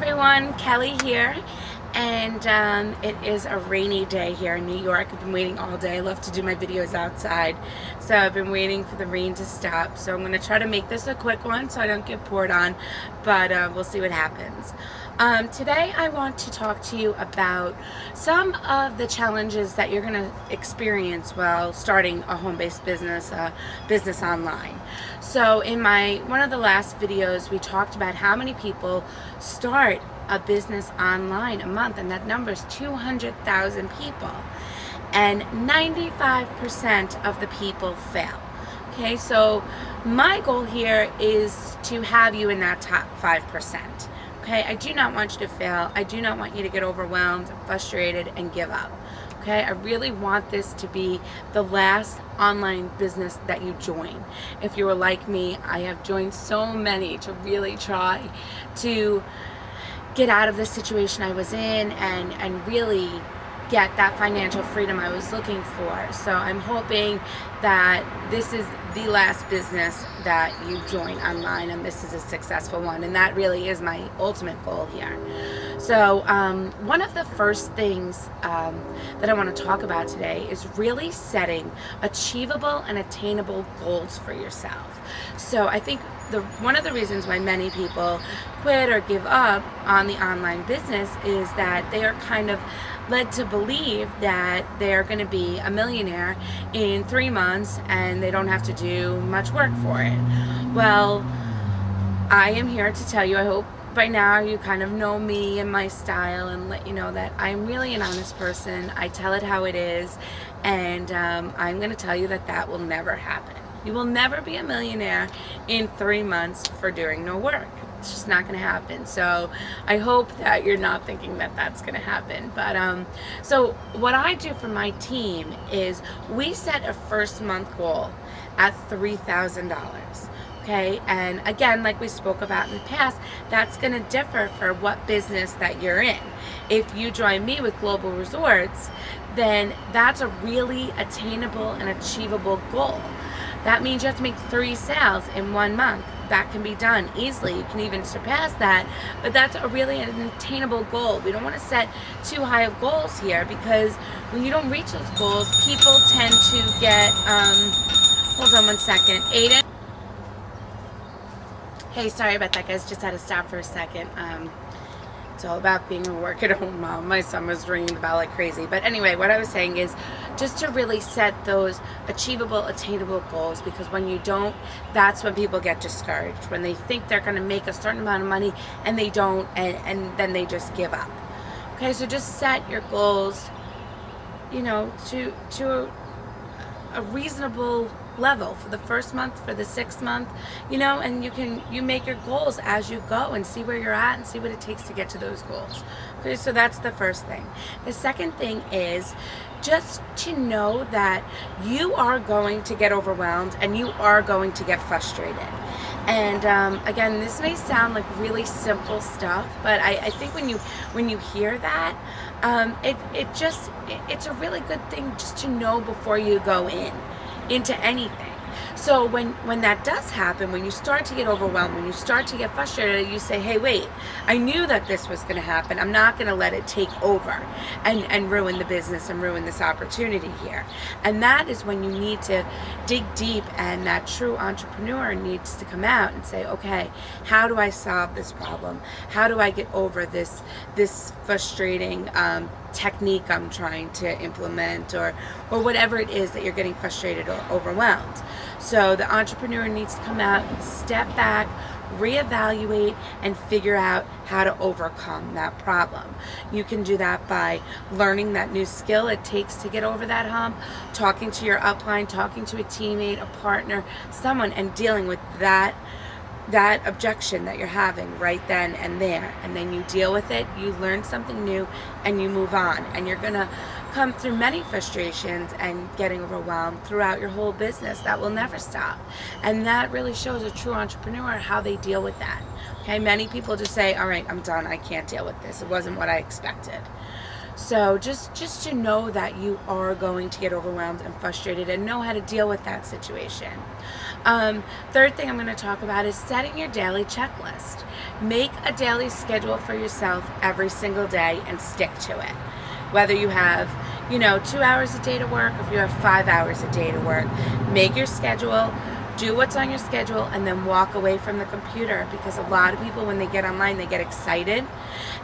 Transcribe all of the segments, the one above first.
everyone, Kelly here, and it is a rainy day here in New York. I've been waiting all day. I love to do my videos outside, so I've been waiting for the rain to stop. So I'm going to try to make this a quick one so I don't get poured on, but we'll see what happens. Today I want to talk to you about some of the challenges that you're going to experience while starting a home-based business, business online. So in one of the last videos we talked about how many people start a business online a month, and that number is 200,000 people, and 95% of the people fail. Okay, so my goal here is to have you in that top 5%. Okay, I do not want you to fail. I do not want you to get overwhelmed, frustrated, and give up. Okay, I really want this to be the last online business that you join. If you were like me, I have joined so many to really try to get out of the situation I was in and really get that financial freedom I was looking for. So I'm hoping that this is the last business that you join online and this is a successful one, and that really is my ultimate goal here. So one of the first things that I want to talk about today is really setting achievable and attainable goals for yourself. So I think one of the reasons why many people quit or give up on the online business is that they are kind of led to believe that they're going to be a millionaire in 3 months and they don't have to do much work for it. Well, I am here to tell you, I hope by now you kind of know me and my style, and let you know that I'm really an honest person. I tell it how it is, and I'm going to tell you that that will never happen. You will never be a millionaire in 3 months for doing no work. It's just not going to happen. So I hope that you're not thinking that that's going to happen. But so what I do for my team is we set a first month goal at $3,000. Okay, and again, like we spoke about in the past, that's going to differ for what business that you're in. If you join me with Global Resorts, then that's a really attainable and achievable goal. That means you have to make 3 sales in 1 month. That can be done easily. You can even surpass that, but that's a really an attainable goal. We don't want to set too high of goals here, because when you don't reach those goals, people tend to get, hold on one second, Aiden. Hey, sorry about that, guys. Just had to stop for a second. It's all about being a work-at-home mom. My son was ringing the bell like crazy. But anyway, what I was saying is just to really set those achievable, attainable goals, because when you don't, that's when people get discouraged. When they think they're going to make a certain amount of money and they don't, and then they just give up. Okay, so just set your goals, you know, to a reasonable level for the first month, for the 6th month, you know, and you make your goals as you go and see where you're at and see what it takes to get to those goals. Okay, so that's the first thing. The second thing is just to know that you are going to get overwhelmed and you are going to get frustrated. And again, this may sound like really simple stuff, but I think when you hear that, it's a really good thing just to know before you go into anything. So when that does happen, when you start to get overwhelmed, when you start to get frustrated, you say, hey, wait, I knew that this was going to happen. I'm not going to let it take over and ruin the business and ruin this opportunity here. And that is when you need to dig deep, and that true entrepreneur needs to come out and say, okay, how do I solve this problem? How do I get over this frustrating technique I'm trying to implement, or whatever it is that you're getting frustrated or overwhelmed. So the entrepreneur needs to come out, step back, reevaluate, and figure out how to overcome that problem. You can do that by learning that new skill it takes to get over that hump, talking to your upline, talking to a teammate, a partner, someone, and dealing with that objection that you're having right then and there. And then you deal with it, you learn something new, and you move on. And you're gonna come through many frustrations and getting overwhelmed throughout your whole business. That will never stop. And that really shows a true entrepreneur how they deal with that. Okay, many people just say, all right, I'm done, I can't deal with this. It wasn't what I expected. So just to know that you are going to get overwhelmed and frustrated, and know how to deal with that situation. Third thing I'm going to talk about is setting your daily checklist. Make a daily schedule for yourself every single day and stick to it. Whether you have, 2 hours a day to work, or if you have 5 hours a day to work, make your schedule, do what's on your schedule, and then walk away from the computer, because a lot of people, when they get online, they get excited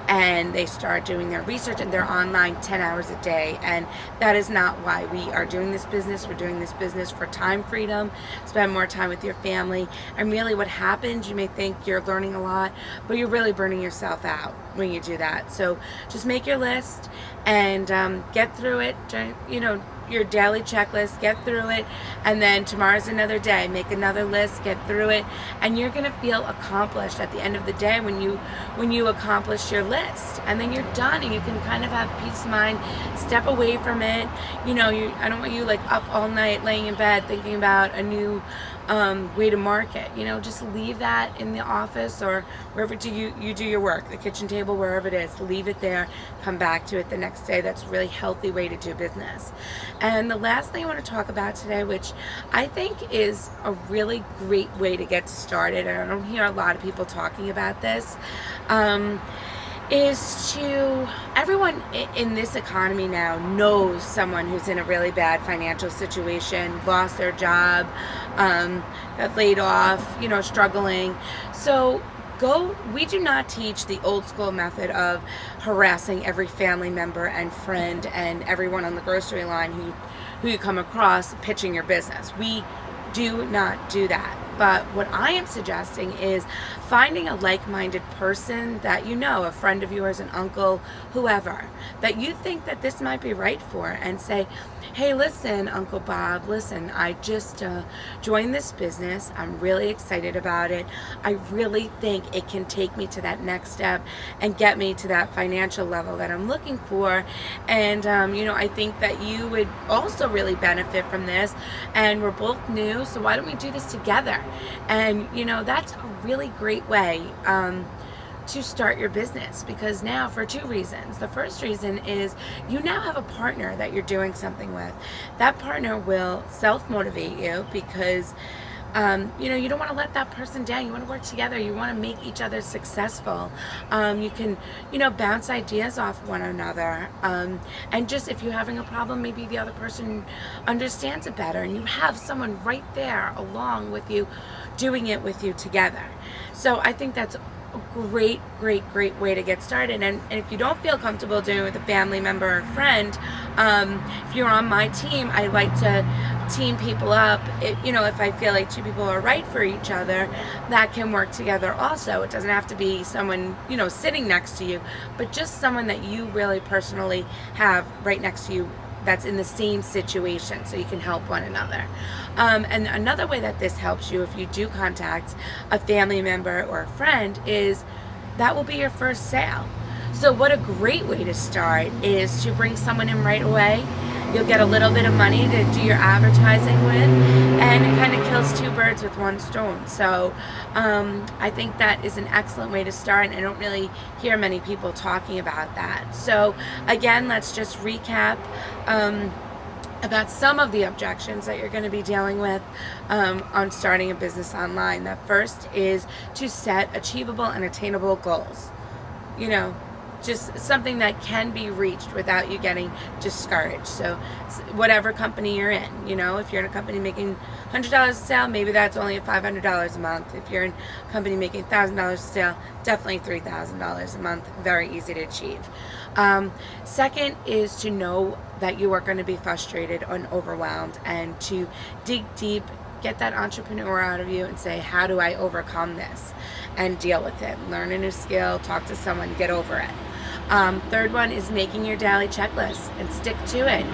and they start doing their research and they're online 10 hours a day, and that is not why we are doing this business. We're doing this business for time freedom, spend more time with your family, and really what happens, you may think you're learning a lot, but you're really burning yourself out when you do that. So just make your list and get through it, your daily checklist, get through it, and then tomorrow's another day, make another list, get through it, and you're gonna feel accomplished at the end of the day when you accomplish your list, and then you're done and you can kind of have peace of mind, step away from it. I don't want you like up all night laying in bed thinking about a new way to market. Just leave that in the office or wherever you do your work, the kitchen table, wherever it is, leave it there, come back to it the next day. That's a really healthy way to do business. And the last thing I want to talk about today, which I think is a really great way to get started, and I don't hear a lot of people talking about this, is everyone in this economy now knows someone who's in a really bad financial situation, lost their job, got laid off, struggling. So we do not teach the old school method of harassing every family member and friend and everyone on the grocery line who you come across pitching your business. We do not do that. But what I am suggesting is finding a like-minded person that a friend of yours, an uncle, whoever, that you think that this might be right for, and say, hey, listen, Uncle Bob, listen, I just joined this business. I'm really excited about it. I really think it can take me to that next step and get me to that financial level that I'm looking for. And, I think that you would also really benefit from this. And we're both new, so why don't we do this together? And, that's a really great way to start your business, because now, for two reasons. The first reason is you now have a partner that you're doing something with. That partner will self-motivate you, because you don't want to let that person down. You want to work together. You want to make each other successful. You can, bounce ideas off one another. And just if you're having a problem, maybe the other person understands it better, and you have someone right there along with you, doing it with you together. So I think that's a great way to get started. And if you don't feel comfortable doing it with a family member or friend, if you're on my team, I like to team people up. If I feel like two people are right for each other, that can work together also. It doesn't have to be someone sitting next to you, but just someone that you really personally have right next to you that's in the same situation, so you can help one another. And another way that this helps you, if you do contact a family member or a friend, is that will be your first sale. So what a great way to start is to bring someone in right away. You'll get a little bit of money to do your advertising with, and it kind of kills two birds with one stone. So I think that is an excellent way to start, and I don't really hear many people talking about that. So again, let's just recap about some of the objections that you're going to be dealing with on starting a business online. The first is to set achievable and attainable goals. Just something that can be reached without you getting discouraged. So whatever company you're in, if you're in a company making $100 a sale, maybe that's only $500 a month. If you're in a company making $1,000 a sale, definitely $3,000 a month. Very easy to achieve. Second is to know that you are going to be frustrated and overwhelmed, and to dig deep, get that entrepreneur out of you and say, how do I overcome this and deal with it? Learn a new skill, talk to someone, get over it. Third one is making your daily checklist and stick to it.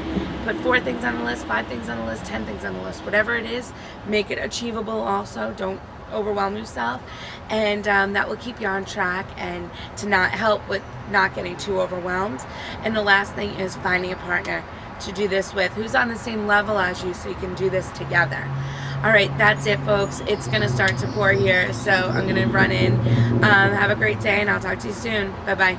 Put 4 things on the list, 5 things on the list, 10 things on the list, whatever it is. Make it achievable also. Don't overwhelm yourself, and that will keep you on track and to not help with not getting too overwhelmed. And the last thing is finding a partner to do this with who's on the same level as you, so you can do this together. All right, that's it, folks. It's gonna start to pour here, so I'm gonna run in. Have a great day, and I'll talk to you soon. Bye-bye.